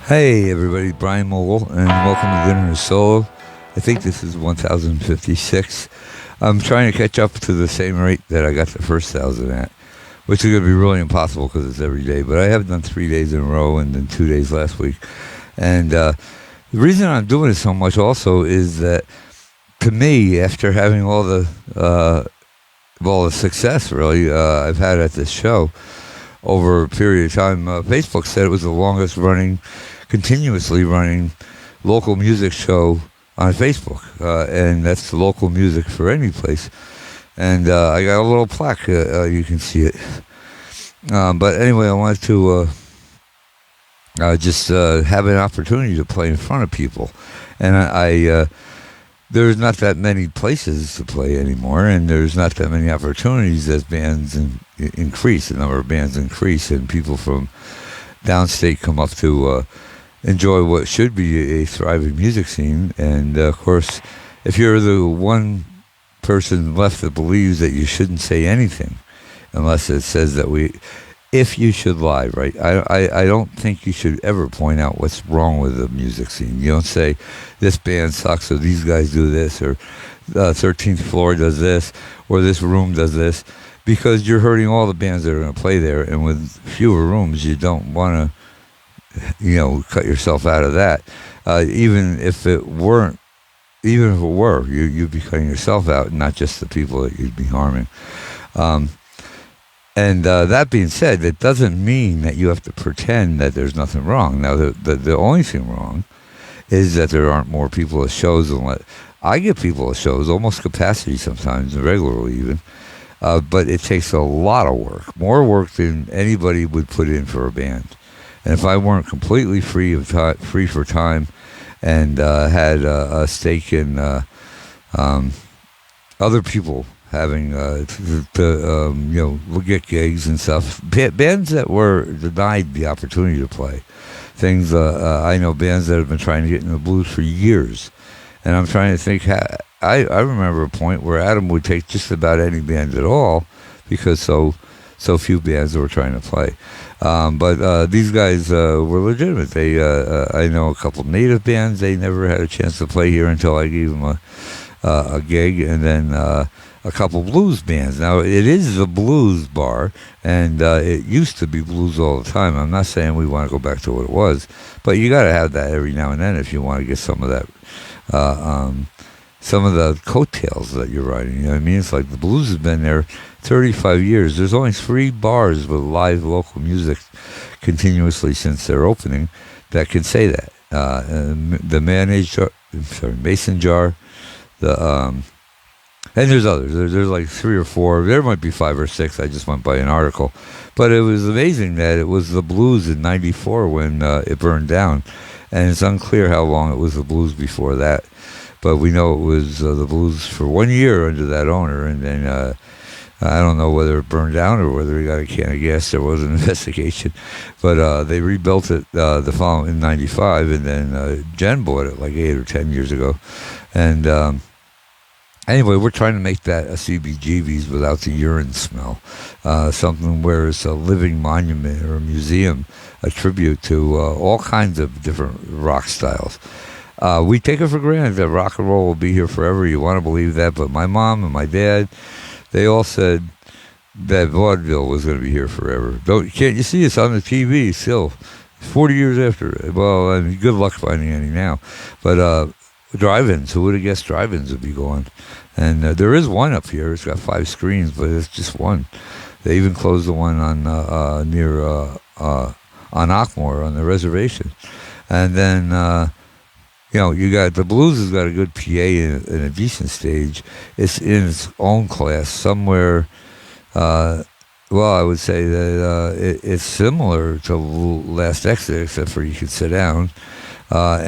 Hey everybody, Brian Mogul, and welcome to Dinner Solo. I think this is 1056. I'm trying to catch up to the same rate that I got the first 1,000 at, which is going to be really impossible because it's every day. But I have done 3 days in a row and then 2 days last week. And the reason I'm doing it so much also is that, to me, after having all the success really I've had at this show over a period of time, Facebook said it was the longest running, continuously running local music show on Facebook, and that's the local music for any place. And I got a little plaque, you can see it. But anyway, I wanted to just have an opportunity to play in front of people. And there's not that many places to play anymore, and there's not that many opportunities as bands increase, the number of bands increase, and people from downstate come up to enjoy what should be a thriving music scene. And of course, if you're the one person left that believes that you shouldn't say anything unless it says that if you should lie, right? I don't think you should ever point out what's wrong with the music scene. You don't say, this band sucks, or these guys do this, or 13th Floor does this, or this room does this, because you're hurting all the bands that are going to play there, and with fewer rooms, you don't want to, cut yourself out of that. Even if it were, you'd be cutting yourself out, not just the people that you'd be harming. And that being said, it doesn't mean that you have to pretend that there's nothing wrong. Now, the only thing wrong is that there aren't more people at shows. I get people at shows, almost capacity sometimes, regularly even. But it takes a lot of work, more work than anybody would put in for a band. And if I weren't completely free for time, and had a stake in other people having to get gigs and stuff. Bands that were denied the opportunity to play. Things, I know bands that have been trying to get in the blues for years. And I'm trying to think, I remember a point where Adam would take just about any band at all because so few bands were trying to play. But these guys were legitimate. I know a couple native bands, they never had a chance to play here until I gave them a gig, and then a couple blues bands. Now, it is the blues bar, and it used to be blues all the time. I'm not saying we want to go back to what it was, but you got to have that every now and then if you want to get some of that, some of the coattails that you're riding. You know what I mean? It's like the blues has been there 35 years. There's only 3 bars with live local music continuously since their opening that can say that. The Mason Jar, and there's others. There's like 3 or 4. There might be 5 or 6. I just went by an article. But it was amazing that it was the blues in '94 when it burned down. And it's unclear how long it was the blues before that. But we know it was the blues for 1 year under that owner. And then I don't know whether it burned down or whether he got a can of gas. There was an investigation. But they rebuilt it the following in '95. And then Jen bought it like 8 or 10 years ago. And anyway, we're trying to make that a CBGB's without the urine smell. Something where it's a living monument or a museum, a tribute to all kinds of different rock styles. We take it for granted that rock and roll will be here forever. You want to believe that, but my mom and my dad, they all said that vaudeville was going to be here forever. Can't you see it's on the TV still, 40 years after? Well, I mean, good luck finding any now. But drive-ins, who would have guessed drive-ins would be gone? And there is one up here. It's got 5 screens, but it's just one. They even closed the one on near on Ockmore on the reservation. And then you got the blues has got a good PA and a decent stage. It's in its own class somewhere. Well, I would say that it's similar to Last Exit, except for you can sit down. But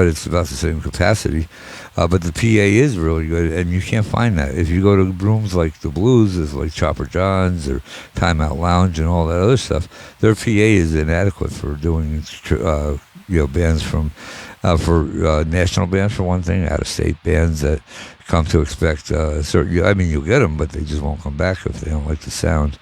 it's about the same capacity. But the PA is really good, and you can't find that. If you go to rooms like the Blues, it's like Chopper John's or Time Out Lounge and all that other stuff, their PA is inadequate for doing bands from for national bands for one thing, out of state bands that come to expect certain. I mean, you'll get them, but they just won't come back if they don't like the sound.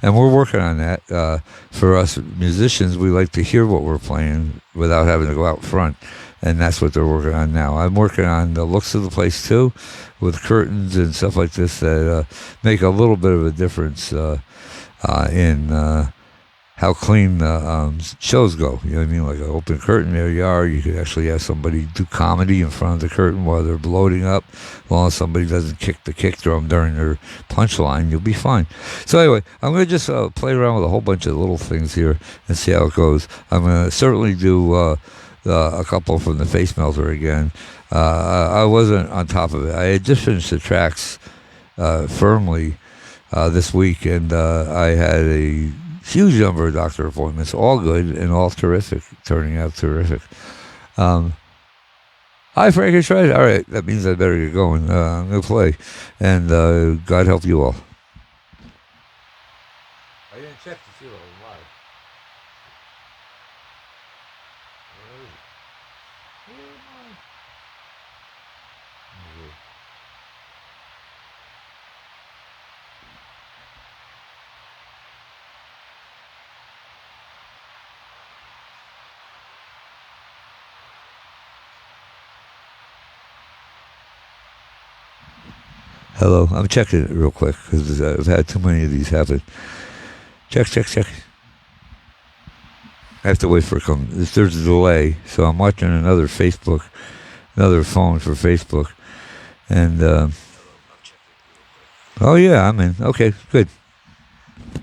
And we're working on that. For us musicians, we like to hear what we're playing without having to go out front, and that's what they're working on now. I'm working on the looks of the place too, with curtains and stuff like this that make a little bit of a difference in how clean the shows go. You know what I mean? Like an open curtain, there you are. You could actually have somebody do comedy in front of the curtain while they're bloating up. As long as somebody doesn't kick the kick drum during their punchline, you'll be fine. So anyway, I'm going to just play around with a whole bunch of little things here and see how it goes. I'm going to certainly do a couple from the Face Melter again. I wasn't on top of it. I had just finished the tracks firmly this week, and I had a huge number of doctor appointments, all good and all terrific, turning out terrific. Hi, Frank is right. All right, that means I better get going. I'm going to play, and God help you all. I didn't check to see what was live. Hello, I'm checking it real quick because I've had too many of these happen. Check. I have to wait for it to come. There's a delay, so I'm watching another phone for Facebook. And, oh yeah, I'm in. Okay, good. I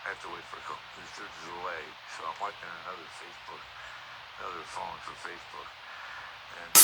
have to wait for it to come. There's a delay, so I'm watching another phone for Facebook. And,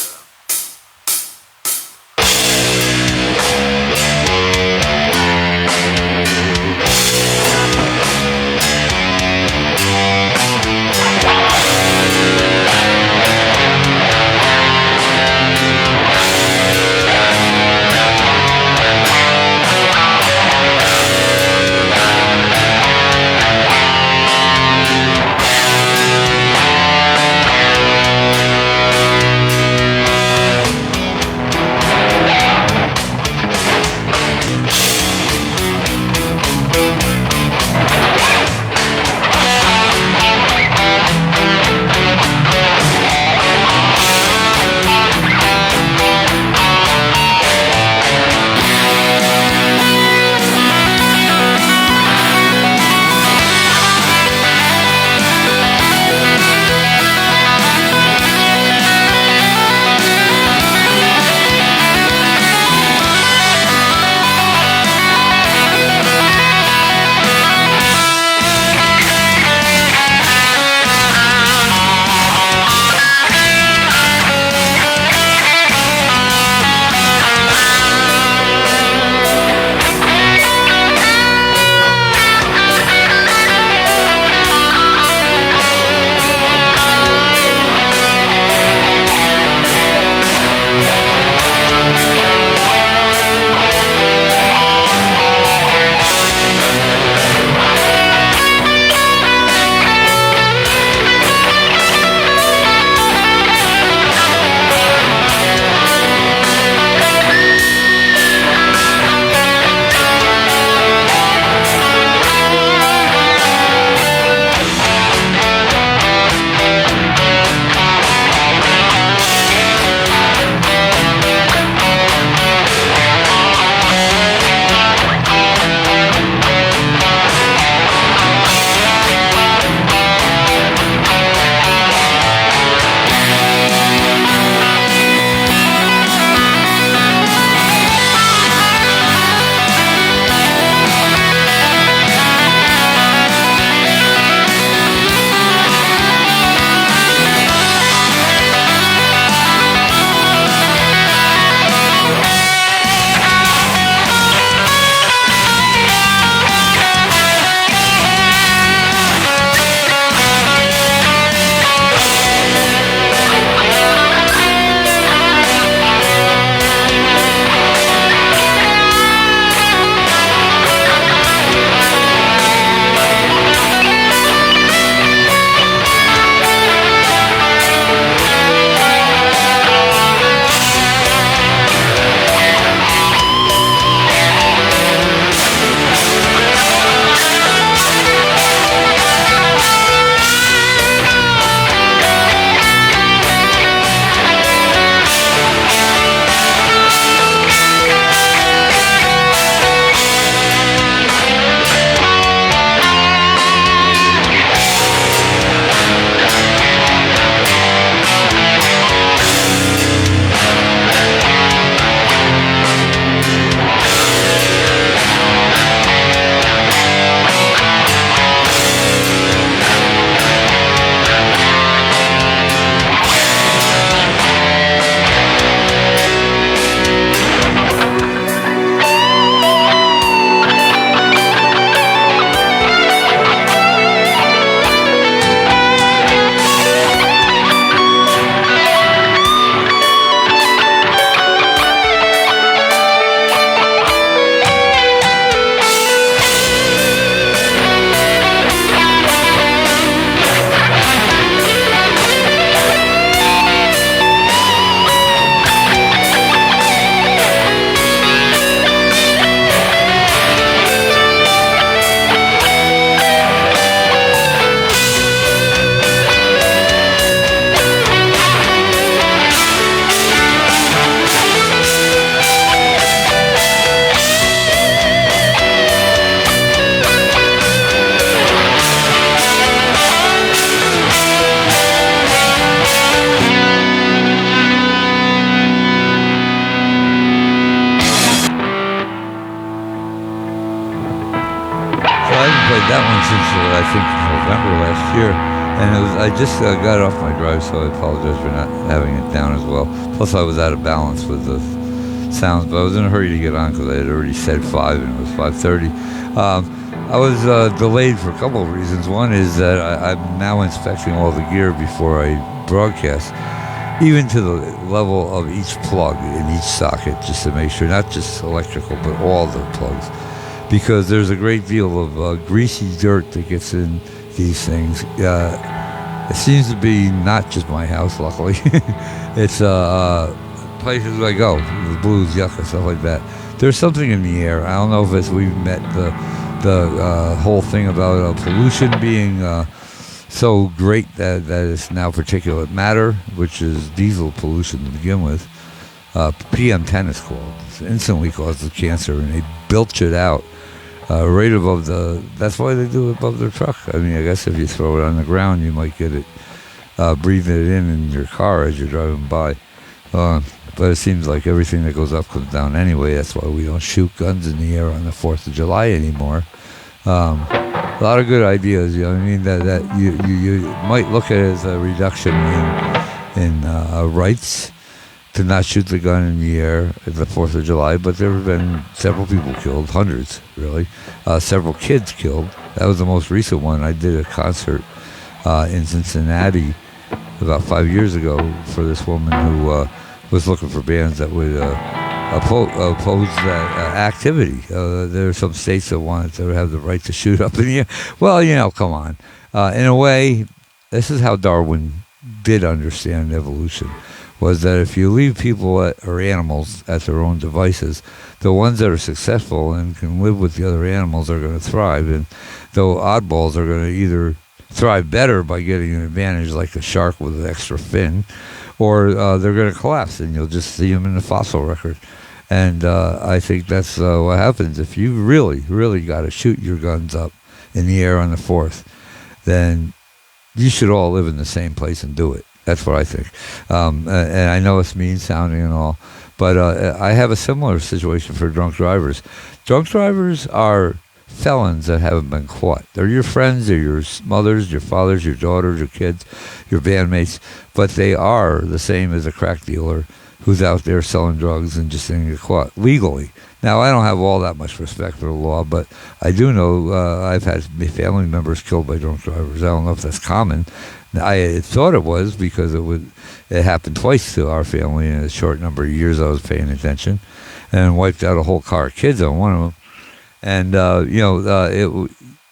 So I haven't played that one since I think November last year, and I just got it off my drive, so I apologize for not having it down as well. Plus, I was out of balance with the sounds, but I was in a hurry to get on because I had already said 5 and it was 5:30. I was delayed for a couple of reasons. One is that I'm now inspecting all the gear before I broadcast, even to the level of each plug in each socket, just to make sure, not just electrical, but all the plugs. Because there's a great deal of greasy dirt that gets in these things. It seems to be not just my house, luckily. It's places I go, the Blues, Yucca, stuff like that. There's something in the air. I don't know if we've met the whole thing about pollution being so great that it's now particulate matter, which is diesel pollution to begin with. PM10 is called. It instantly causes cancer, and they bilge it out right above that's why they do it above their truck. I mean, I guess if you throw it on the ground, you might get it, breathing it in your car as you're driving by. But it seems like everything that goes up comes down anyway. That's why we don't shoot guns in the air on the 4th of July anymore. A lot of good ideas, you know what I mean? That you might look at it as a reduction in rights to not shoot the gun in the air at the 4th of July, but there have been several people killed, hundreds, really. Several kids killed. That was the most recent one. I did a concert in Cincinnati about 5 years ago for this woman who was looking for bands that would oppose that activity. There are some states that wanted to have the right to shoot up in the air. Well, you know, come on. In a way, this is how Darwin did understand evolution, was that if you leave people or animals at their own devices, the ones that are successful and can live with the other animals are going to thrive, and the oddballs are going to either thrive better by getting an advantage like a shark with an extra fin, or they're going to collapse, and you'll just see them in the fossil record. And I think that's what happens. If you really, really got to shoot your guns up in the air on the 4th, then you should all live in the same place and do it. That's what I think. And I know it's mean sounding and all, but I have a similar situation for drunk drivers. Drunk drivers are felons that haven't been caught. They're your friends, they're your mothers, your fathers, your daughters, your kids, your bandmates, but they are the same as a crack dealer who's out there selling drugs and just didn't get caught legally. Now, I don't have all that much respect for the law, but I do know I've had family members killed by drunk drivers. I don't know if that's common. I thought it was because it happened twice to our family in a short number of years I was paying attention, and wiped out a whole car of kids on one of them. And,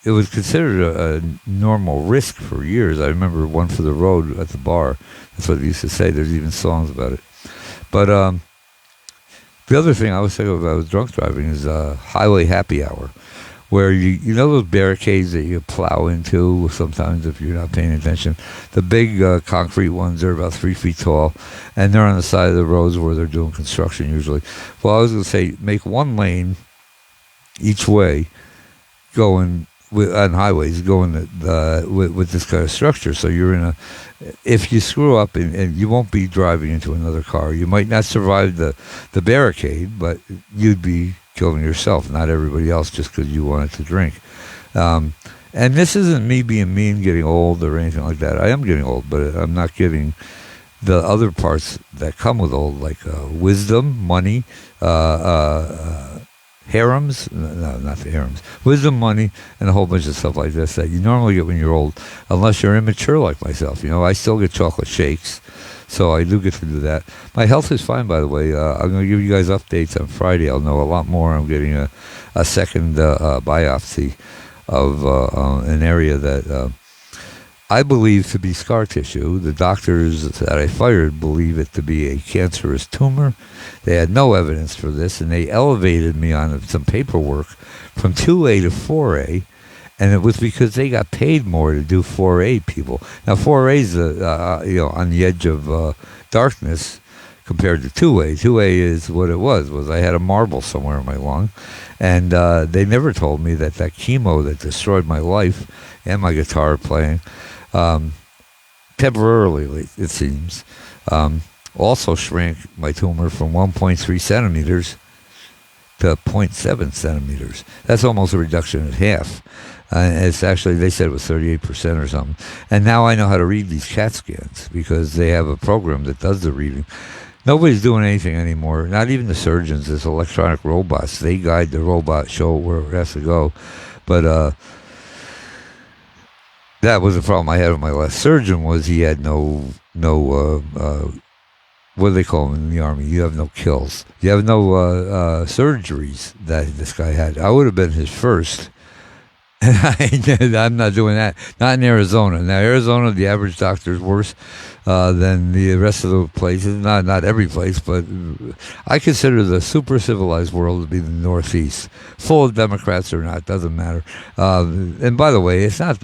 it was considered a normal risk for years. I remember one for the road at the bar. That's what they used to say. There's even songs about it. But the other thing I was thinking about with drunk driving is highway happy hour, where you know those barricades that you plow into sometimes if you're not paying attention. The big concrete ones are about 3 feet tall, and they're on the side of the roads where they're doing construction usually. Well, I was going to say make one lane each way going on highways going with this kind of structure. So you're if you screw up and you won't be driving into another car, you might not survive the barricade, but you'd be killing yourself, not everybody else, just because you wanted to drink. And this isn't me being mean, getting old or anything like that. I am getting old, but I'm not getting the other parts that come with old, like wisdom, money, harems, no, not the harems, wisdom, money, and a whole bunch of stuff like this that you normally get when you're old, unless you're immature like myself. You know, I still get chocolate shakes, so I do get to do that. My health is fine, by the way. I'm going to give you guys updates on Friday. I'll know a lot more. I'm getting a second biopsy of an area that I believe to be scar tissue. The doctors that I fired believe it to be a cancerous tumor. They had no evidence for this, and they elevated me on some paperwork from 2A to 4A, and it was because they got paid more to do 4A people. Now 4A is on the edge of darkness compared to 2A. 2A is what it was I had a marble somewhere in my lung, and they never told me that chemo that destroyed my life and my guitar playing, temporarily, it seems, also shrank my tumor from 1.3 centimeters to 0.7 centimeters. That's almost a reduction in half. It's actually, they said it was 38% or something. And now I know how to read these CAT scans because they have a program that does the reading. Nobody's doing anything anymore, not even the surgeons. There's electronic robots. They guide the robot, show it where it has to go. But that was the problem I had with my last surgeon was he had no what do they call them in the Army? You have no kills. You have no surgeries that this guy had. I would have been his first. I'm not doing that. Not in Arizona. Now, Arizona, the average doctor is worse than the rest of the places. Not every place, but I consider the super civilized world to be the Northeast. Full of Democrats or not, doesn't matter. And by the way, it's not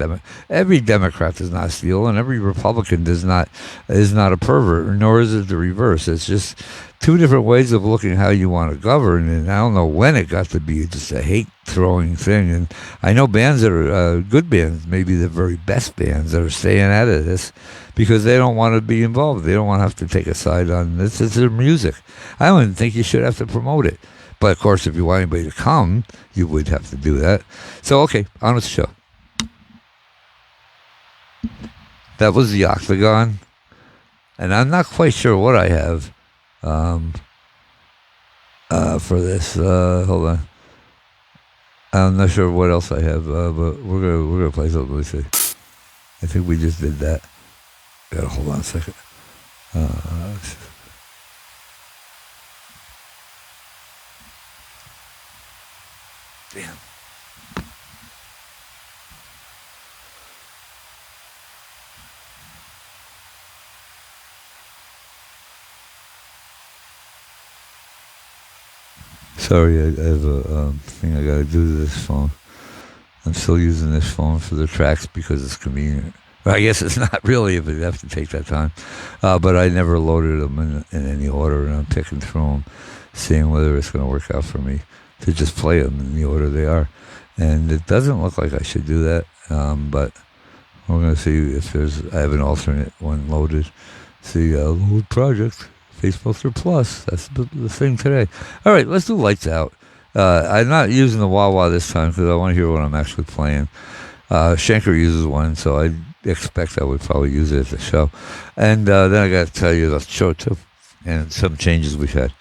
every Democrat does not steal, and every Republican is not a pervert, nor is it the reverse. It's just two different ways of looking at how you want to govern, and I don't know when it got to be just a hate-throwing thing. And I know bands that are good bands, maybe the very best bands, that are staying out of this because they don't want to be involved. They don't want to have to take a side on this. It's their music. I don't even think you should have to promote it. But, of course, if you want anybody to come, you would have to do that. So, okay, on with the show. That was the Octagon. And I'm not quite sure what I have. For this, hold on. I'm not sure what else I have, but we're gonna play something. Let's see. I think we just did that. Gotta hold on a second. Damn. Sorry, I have a thing I gotta do to this phone. I'm still using this phone for the tracks because it's convenient. Well, I guess it's not really if it have to take that time. But I never loaded them in any order, and I'm picking through them, seeing whether it's going to work out for me to just play them in the order they are. And it doesn't look like I should do that, but we're going to see if I have an alternate one loaded. See, load project. FaceBuster Plus. That's the thing today. All right, let's do Lights Out. I'm not using the wah-wah this time because I want to hear what I'm actually playing. Shanker uses one, so I expect I would probably use it at the show. And then I got to tell you the show, too, and some changes we've had.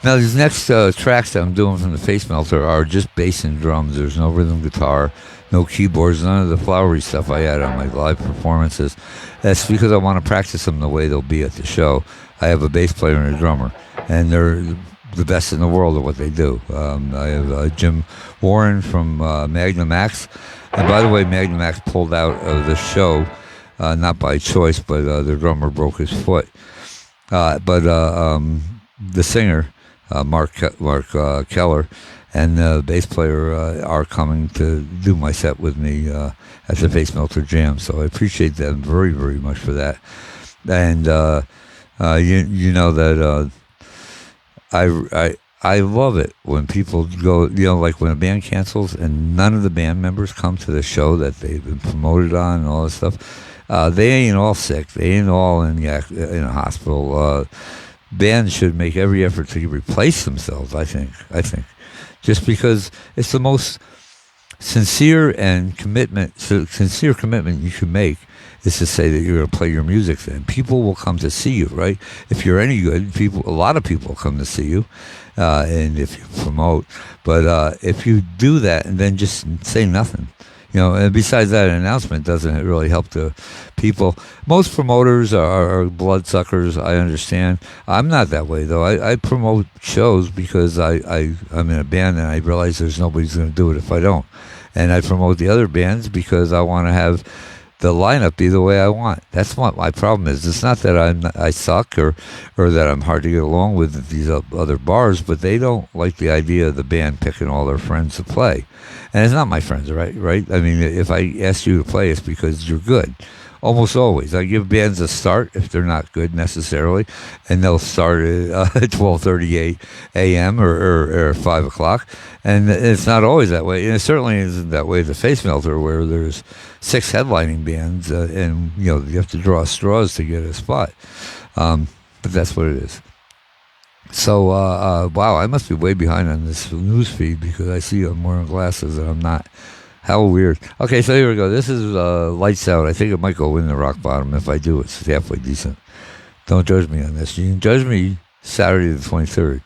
Now, these next tracks that I'm doing from the Face Melter are just bass and drums. There's no rhythm guitar, no keyboards, none of the flowery stuff I had on my live performances. That's because I want to practice them the way they'll be at the show. I have a bass player and a drummer, and they're the best in the world at what they do. I have Jim Warren from Magnum Max. And by the way, Magnum Max pulled out of the show, not by choice, but the drummer broke his foot. But the singer, Mark Keller, and the bass player are coming to do my set with me at the Face Melter Jam. So I appreciate them very, very much for that. And you know that I love it when people go, like when a band cancels and none of the band members come to the show that they've been promoted on and all this stuff. They ain't all sick. They ain't all in a hospital. Bands should make every effort to replace themselves, I think. Just because it's the most sincere commitment you can make is to say that you're going to play your music then. People will come to see you, right? If you're any good, a lot of people come to see you, and if you promote. But if you do that and then just say nothing, and besides that, an announcement doesn't really help the people. Most promoters are bloodsuckers, I understand. I'm not that way, though. I promote shows because I'm in a band and I realize there's nobody's going to do it if I don't. And I promote the other bands because I want to have the lineup be the way I want. That's what my problem is. It's not that I suck or that I'm hard to get along with these other bars, but they don't like the idea of the band picking all their friends to play. And it's not my friends, right? I mean, if I ask you to play, it's because you're good. almost always. I give bands a start if they're not good necessarily, and they'll start at 12:38 a.m. Or 5 o'clock, and it's not always that way. And it certainly isn't that way at the Face Melter, where there's 6 headlining bands, and you have to draw straws to get a spot. But that's what it is. So, wow, I must be way behind on this news feed because I see I'm wearing glasses and I'm not. How weird. Okay, so here we go. This is Lights Out. I think it might go in the Rock Bottom. If I do, it's halfway decent. Don't judge me on this. You can judge me Saturday the 23rd.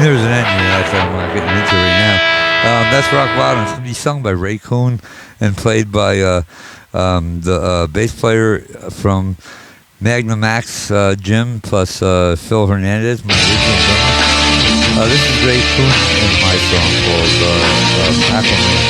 There's an ending to that that I'm not getting into right now. That's Rock Bottom. It's going to be sung by Ray Coon and played by the bass player from Magna Max, Jim, plus Phil Hernandez, my original drummer. This is Ray Coon and my song called Aquaman.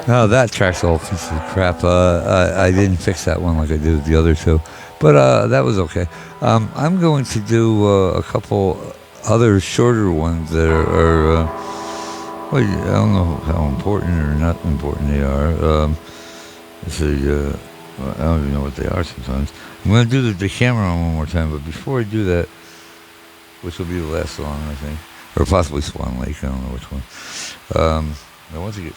No, that track's all piece of crap. I didn't fix that one like I did the other two, but that was okay. I'm going to do a couple other shorter ones that well, I don't know how important or not important they are. Let's see, well, I don't even know what they are sometimes. I'm going to do the Decameron one more time, but before I do that, which will be the last song, I think, or possibly Swan Lake, I don't know which one. I want to get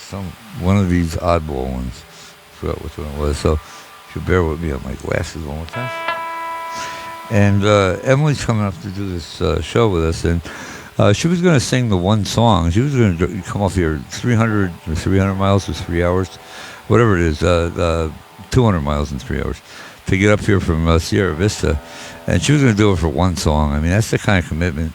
one of these oddball ones. I forgot which one it was, so if you bear with me on my glasses one more time. And Emily's coming up to do this show with us, and she was going to sing the one song. She was going to come off here 300 miles for 3 hours, whatever it is, 200 miles in 3 hours, to get up here from Sierra Vista. And she was going to do it for one song. I mean, that's the kind of commitment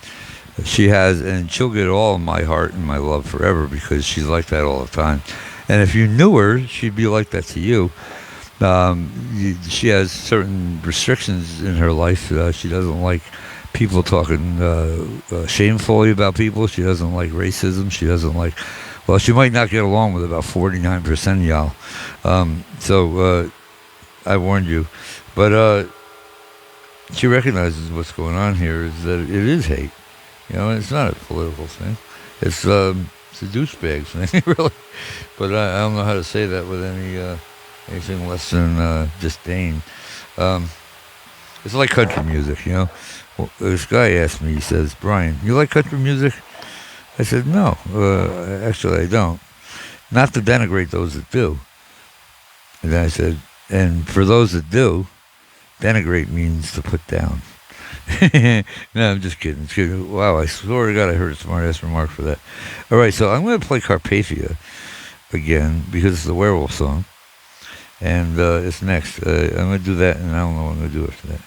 she has, and she'll get all of my heart and my love forever because she's like that all the time. And if you knew her, she'd be like that to you. She has certain restrictions in her life. She doesn't like people talking shamefully about people. She doesn't like racism. She doesn't like, well, she might not get along with about 49% of y'all. So I warned you. But she recognizes what's going on here is that it is hate. You know, it's not a political thing. It's a douchebag thing, really. But I don't know how to say that with anything less than disdain. It's like country music, you know. Well, this guy asked me, he says, Brian, you like country music? I said, no, actually I don't. Not to denigrate those that do. And then I said, and for those that do, denigrate means to put down. No, I'm just kidding. Wow, I swear to God I heard a smart-ass remark for that. All right, so I'm going to play Carpathia again because it's the werewolf song. And it's next. I'm going to do that, and I don't know what I'm going to do after that.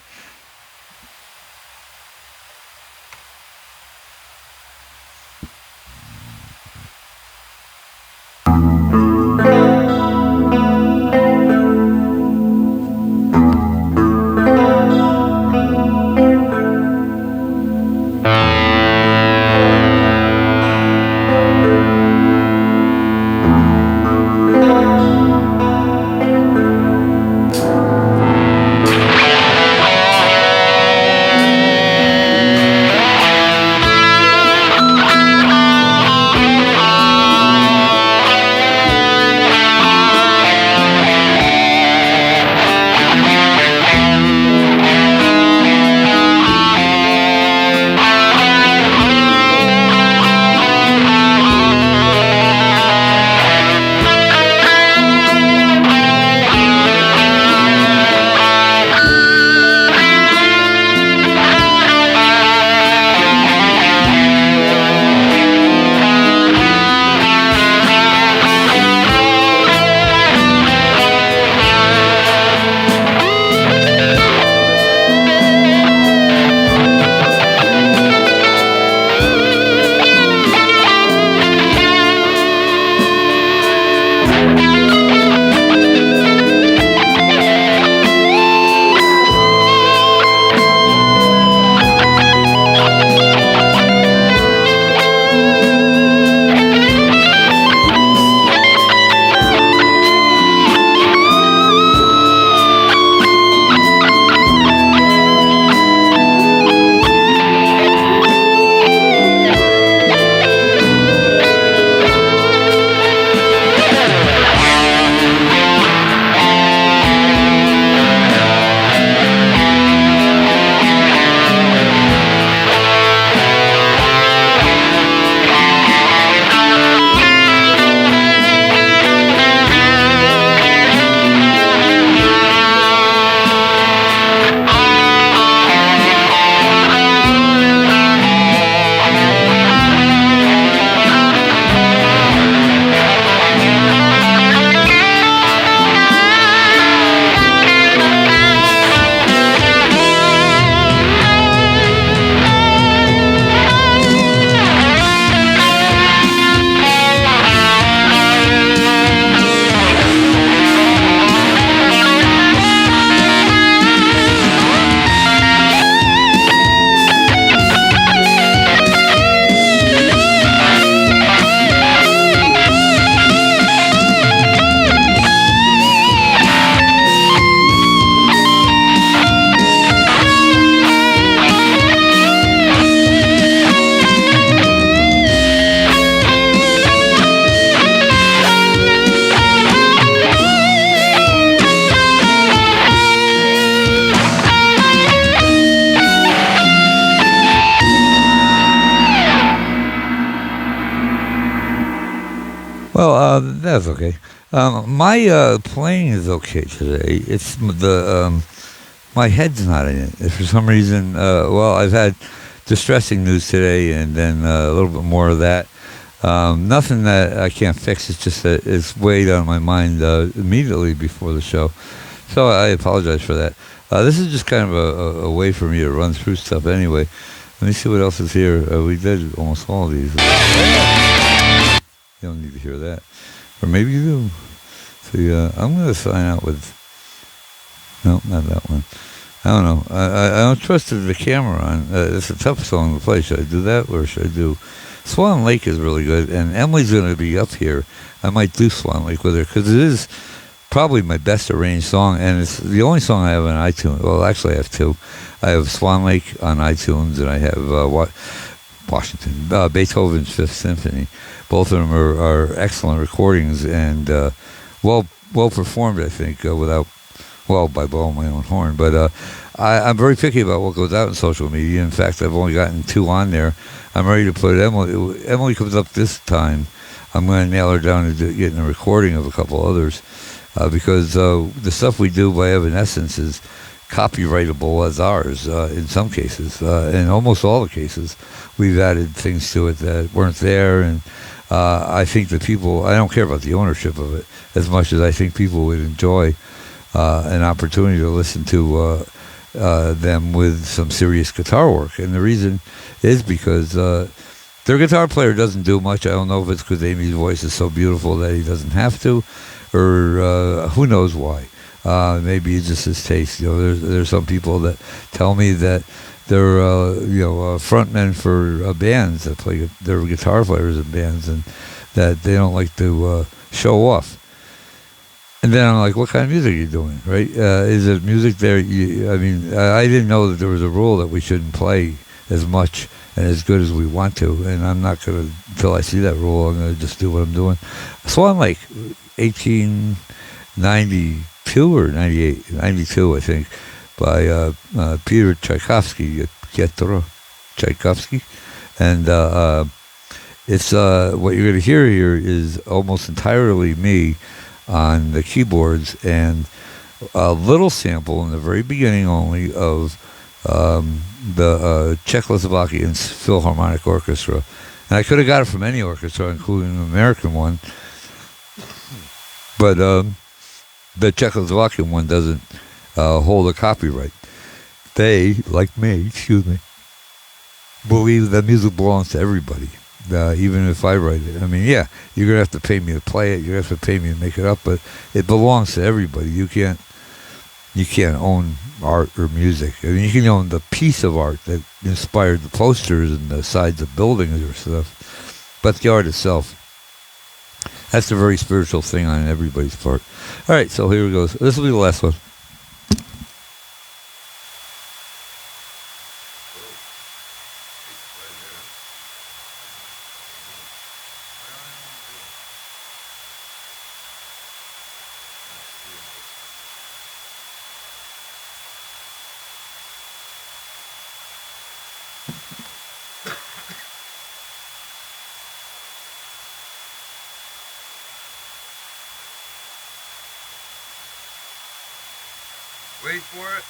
Well, that's okay. My playing is okay today. It's my head's not in it. If for some reason, well, I've had distressing news today, and then a little bit more of that. Nothing that I can't fix. It's just that it's weighed on my mind immediately before the show. So I apologize for that. This is just kind of a way for me to run through stuff anyway. Let me see what else is here. We did almost all of these. You don't need to hear that. Or maybe you do. See, I'm going to sign out with... No, not that one. I don't know. I don't trust the camera on. It's a tough song to play. Should I do that or should I do... Swan Lake is really good, and Emily's going to be up here. I might do Swan Lake with her because it is probably my best arranged song, and it's the only song I have on iTunes. Well, actually, I have two. I have Swan Lake on iTunes, and I have Washington, Beethoven's Fifth Symphony. Both of them are excellent recordings and well performed, I think, without, well, by blowing my own horn. But I'm very picky about what goes out in social media. In fact, I've only gotten two on there. I'm ready to put Emily. Emily comes up this time. I'm going to nail her down to getting a recording of a couple others because the stuff we do by Evanescence is copyrightable as ours in some cases. In almost all the cases, we've added things to it that weren't there, and I think that people, I don't care about the ownership of it as much as I think people would enjoy an opportunity to listen to them with some serious guitar work. And the reason is because their guitar player doesn't do much. I don't know if it's because Amy's voice is so beautiful that he doesn't have to, or who knows why. Maybe it's just his taste. You know, there's some people that tell me that they're frontmen for bands that play. They're guitar players in bands, and that they don't like to show off. And then I'm like, what kind of music are you doing, right? Is it music there? I didn't know that there was a rule that we shouldn't play as much and as good as we want to, and I'm not going to, until I see that rule, I'm going to just do what I'm doing. Swan Lake, 1892 or 98, 92, I think, by Peter Tchaikovsky, Piotr Tchaikovsky. And it's what you're going to hear here is almost entirely me on the keyboards and a little sample in the very beginning only of the Czechoslovakian Philharmonic Orchestra. And I could have got it from any orchestra, including an American one. But the Czechoslovakian one doesn't hold a copyright. They, like me, believe that music belongs to everybody. Even if I write it. I mean, yeah, you're going to have to pay me to play it. You're going to have to pay me to make it up, but it belongs to everybody. You can't own art or music. I mean, you can own the piece of art that inspired the posters and the sides of buildings or stuff, but the art itself, that's a very spiritual thing on everybody's part. All right, so here we go. This will be the last one. Wait for it.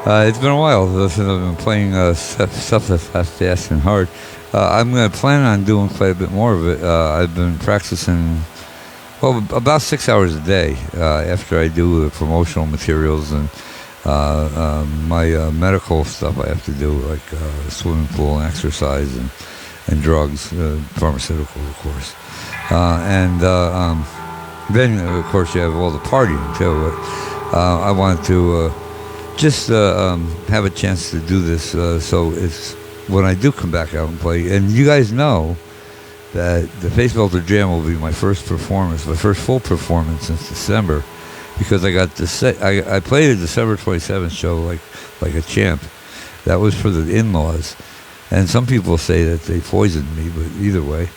It's been a while since I've been playing stuff that's fast and hard. I'm going to plan on doing quite a bit more of it. I've been practicing, well, about 6 hours a day after I do the promotional materials and my medical stuff I have to do, like swimming pool and exercise and drugs, pharmaceutical, of course. Then, of course, you have all the partying, too. I wanted to just have a chance to do this so it's when I do come back out and play. And you guys know that the Face Melter Jam will be my first performance, my first full performance since December, because I got I played a December 27th show like a champ. That was for the in-laws, and some people say that they poisoned me, but either way,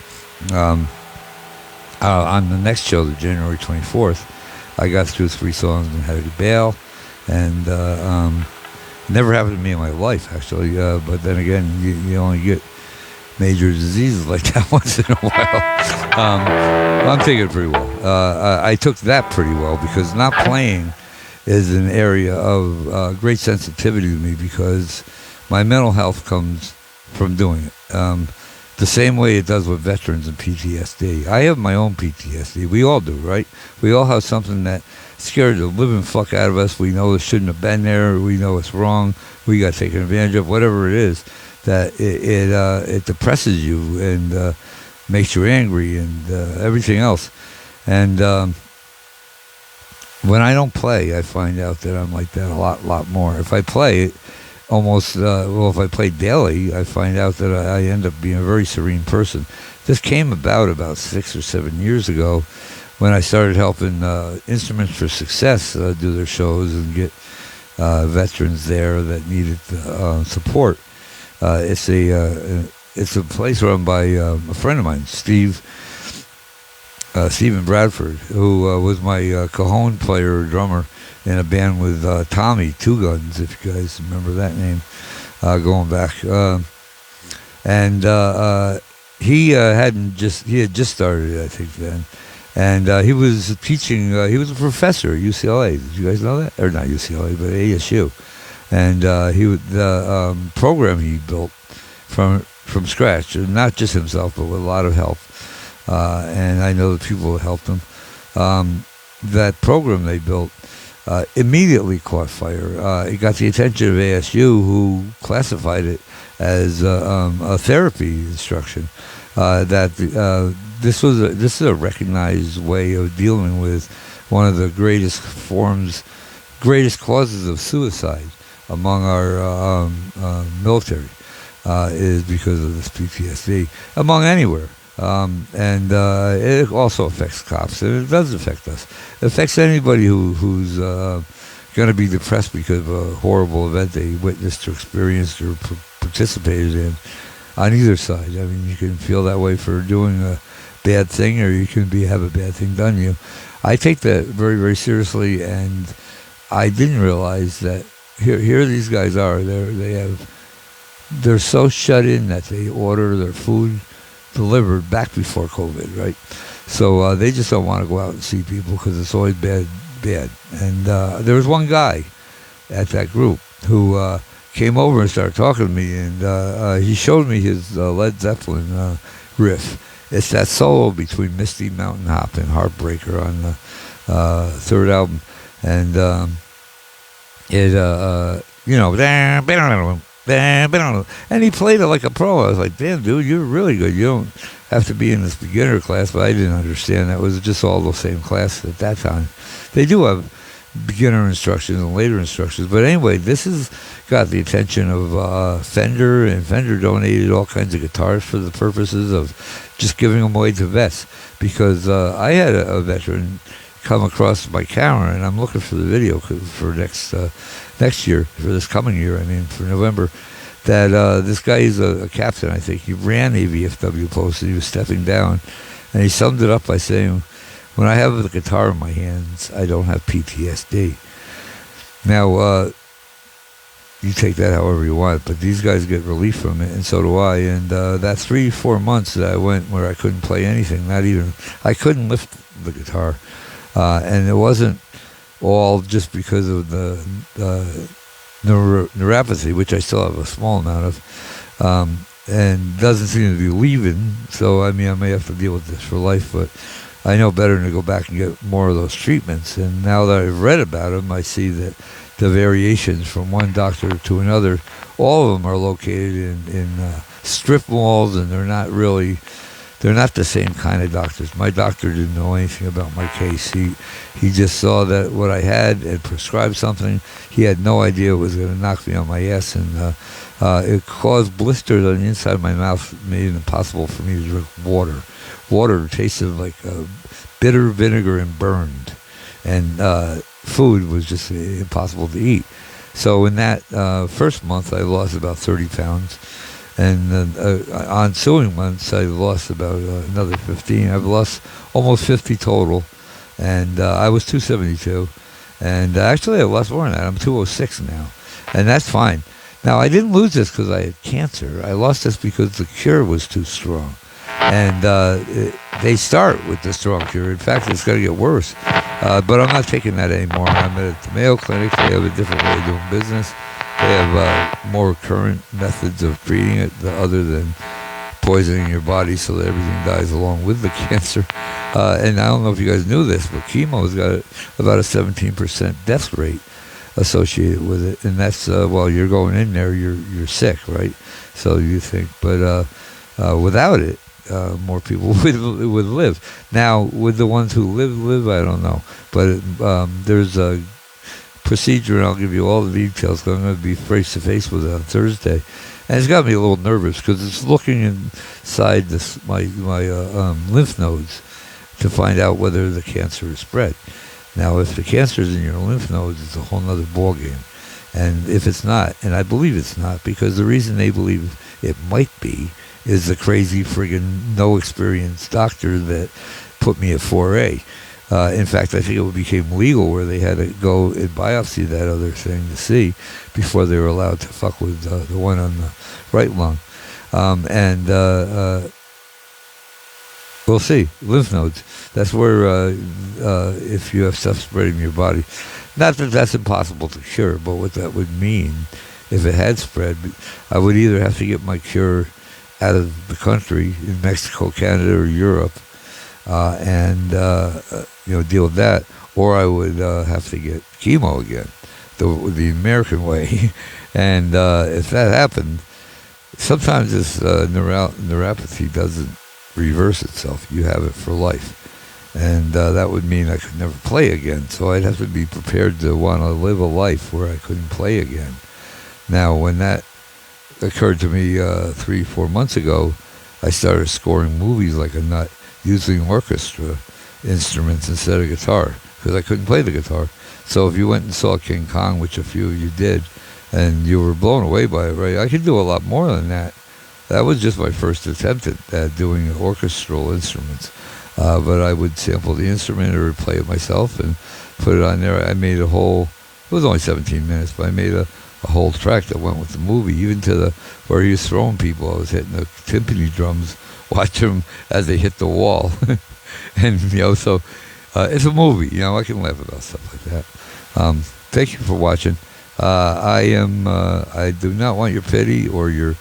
on the next show, the January 24th, I got through 3 songs and had to bail, and never happened to me in my life actually. But then again, you only get major diseases like that once in a while. I'm taking it pretty well. I took that pretty well because not playing is an area of great sensitivity to me because my mental health comes from doing it. The same way it does with veterans and PTSD. I have my own PTSD. We all do, right? We all have something that scared the living fuck out of us. We know it shouldn't have been there. We know it's wrong. We got taken advantage of. Whatever it is, that it depresses you and makes you angry and everything else. And when I don't play, I find out that I'm like that a lot more. If I play, if I play daily, I find out that I end up being a very serene person. This came about 6 or 7 years ago when I started helping Instruments for Success do their shows and get veterans there that needed support. It's a place run by a friend of mine, Stephen Bradford, who was my cajon player, drummer, in a band with Tommy Two Guns, if you guys remember that name, going back. He had just started, I think, then. And he was teaching, he was a professor at UCLA. Did you guys know that? Or not UCLA, but ASU. And the program he built from scratch, and not just himself, but with a lot of help. And I know the people who helped him. That program they built immediately caught fire. It got the attention of ASU, who classified it as a therapy instruction. This is a recognized way of dealing with one of the greatest causes of suicide among our military is because of this PTSD among anywhere. It also affects cops, and it does affect us. It affects anybody who's going to be depressed because of a horrible event they witnessed or experienced or participated in on either side. I mean, you can feel that way for doing a bad thing, or you can have a bad thing done to you. I take that very, very seriously, and I didn't realize that here these guys are. They're so shut in that they order their food delivered back before COVID, right? So they just don't want to go out and see people because it's always bad. And there was one guy at that group who came over and started talking to me, and he showed me his Led Zeppelin riff. It's that solo between Misty Mountain Hop and Heartbreaker on the third album, and and he played it like a pro. I was like, damn, dude, you're really good. You don't have to be in this beginner class, but I didn't understand that. It was just all the same class at that time. They do have beginner instructions and later instructions, but anyway, this has got the attention of Fender, and Fender donated all kinds of guitars for the purposes of just giving them away to vets, because I had a veteran come across my camera, and I'm looking for the video for next year, for this coming year, I mean, for November, that this guy is a captain, I think. He ran a VFW post, and he was stepping down, and he summed it up by saying, when I have the guitar in my hands, I don't have PTSD. Now, you take that however you want, but these guys get relief from it, and so do I. And that 3-4 months that I went where I couldn't play anything, I couldn't lift the guitar. And it wasn't all just because of the neuropathy, which I still have a small amount of, and doesn't seem to be leaving. So I mean, I may have to deal with this for life, but I know better than to go back and get more of those treatments. And now that I've read about them, I see that the variations from one doctor to another, all of them are located in strip malls, and they're not the same kind of doctors. My doctor didn't know anything about my case. He just saw that what I had and prescribed something. He had no idea it was going to knock me on my ass, and it caused blisters on the inside of my mouth, made it impossible for me to drink water. Water tasted like bitter vinegar and burned, and food was just impossible to eat. So in that first month, I lost about 30 pounds. And on ensuing months, I lost about another 15. I've lost almost 50 total. And I was 272. And actually, I lost more than that. I'm 206 now. And that's fine. Now, I didn't lose this because I had cancer. I lost this because the cure was too strong. And they start with the strong cure. In fact, it's going to get worse. But I'm not taking that anymore. I'm at the Mayo Clinic. They have a different way of doing business. They have more current methods of treating it other than poisoning your body so that everything dies along with the cancer. And I don't know if you guys knew this, but chemo's got about a 17% death rate associated with it. And that's, while you're going in there, you're sick, right? So you think. But without it, more people would live. Now, with the ones who live, I don't know. But there's a procedure, and I'll give you all the details, because I'm going to be face-to-face with it on Thursday. And it's got me a little nervous, because it's looking inside my lymph nodes to find out whether the cancer is spread. Now, if the cancer is in your lymph nodes, it's a whole other ballgame. And if it's not, and I believe it's not, because the reason they believe it might be is the crazy friggin' no-experience doctor that put me at 4A. In fact, I think it became legal where they had to go and biopsy that other thing to see before they were allowed to fuck with the one on the right lung. We'll see. Lymph nodes. That's where, if you have stuff spreading in your body, not that that's impossible to cure, but what that would mean if it had spread, I would either have to get my cure out of the country in Mexico, Canada, or Europe, and deal with that, or I would have to get chemo again, the American way. And if that happened, sometimes this neuropathy doesn't reverse itself. You have it for life, and that would mean I could never play again. So I'd have to be prepared to want to live a life where I couldn't play again. Now, when that occurred to me 3-4 months ago, I started scoring movies like a nut, using orchestra instruments instead of guitar, because I couldn't play the guitar. So if you went and saw King Kong, which a few of you did, and you were blown away by it, right? I could do a lot more than that. That was just my first attempt at doing orchestral instruments. But I would sample the instrument or play it myself and put it on there. I made a whole, it was only 17 minutes, but I made a whole track that went with the movie, even to where he was throwing people. I was hitting the timpani drums, watching them as they hit the wall. And, so it's a movie. I can laugh about stuff like that. Thank you for watching. I do not want your pity or your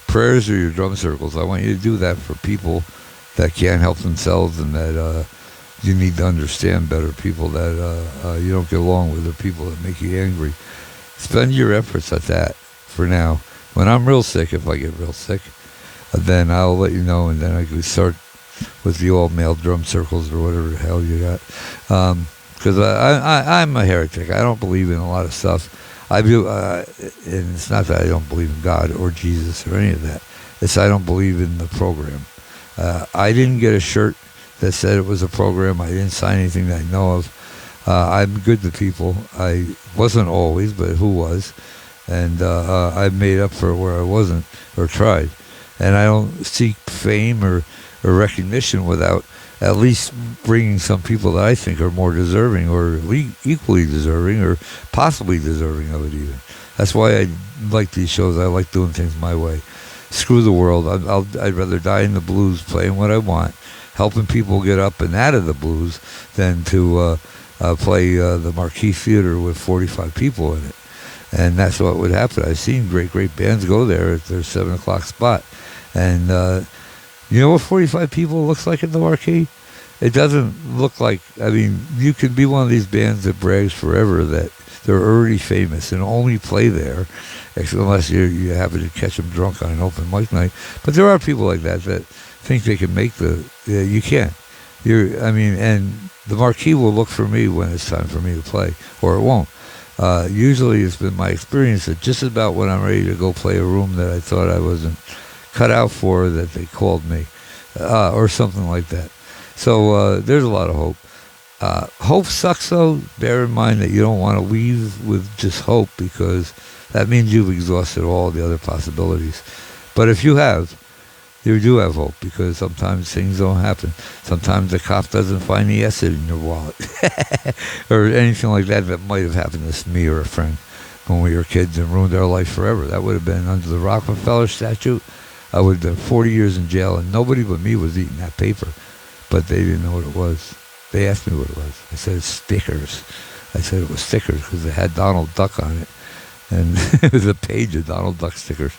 prayers or your drum circles. I want you to do that for people that can't help themselves and that you need to understand better, people that you don't get along with, or people that make you angry. Spend your efforts at that for now. When I'm real sick, if I get real sick, then I'll let you know, and then I can start with the all-male drum circles or whatever the hell you got. Because I'm a heretic. I don't believe in a lot of stuff. I do, and it's not that I don't believe in God or Jesus or any of that. It's I don't believe in the program. I didn't get a shirt that said it was a program. I didn't sign anything that I know of. I'm good to people. I wasn't always, but who was? And I made up for where I wasn't or tried. And I don't seek fame or recognition without at least bringing some people that I think are more deserving or equally deserving or possibly deserving of it even. That's why I like these shows. I like doing things my way. Screw the world. I'd rather die in the blues playing what I want, helping people get up and out of the blues than to play the Marquee Theater with 45 people in it. And that's what would happen. I've seen great bands go there at their 7 o'clock spot. And you know what 45 people looks like in the Marquee? It doesn't look like, I mean, you could be one of these bands that brags forever that they're already famous and only play there, unless you happen to catch them drunk on an open mic night. But there are people like that think they can make you can't. And the Marquee will look for me when it's time for me to play, or it won't. Usually it's been my experience that just about when I'm ready to go play a room that I thought I wasn't cut out for, that they called me, or something like that. So there's a lot of hope. Hope sucks, though. Bear in mind that you don't want to leave with just hope, because that means you've exhausted all the other possibilities. But if you do have hope, because sometimes things don't happen. Sometimes the cop doesn't find the acid in your wallet or anything like that might have happened to me or a friend when we were kids and ruined our life forever. That would have been under the Rockefeller statute. I would have done 40 years in jail, and nobody but me was eating that paper. But they didn't know what it was. They asked me what it was. I said, it's stickers. I said it was stickers because it had Donald Duck on it. And it was a page of Donald Duck stickers.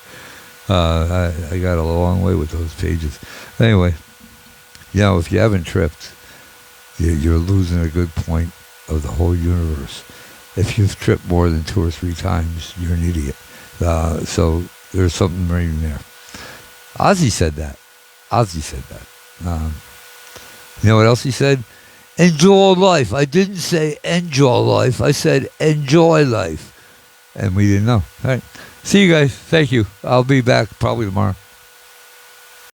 I got a long way with those pages. Anyway, if you haven't tripped, you're losing a good point of the whole universe. If you've tripped more than 2 or 3 times, you're an idiot. So there's something reading there. Ozzy said that. You know what else he said? Enjoy life. I didn't say enjoy life. I said enjoy life. And we didn't know. All right. See you guys. Thank you. I'll be back probably tomorrow.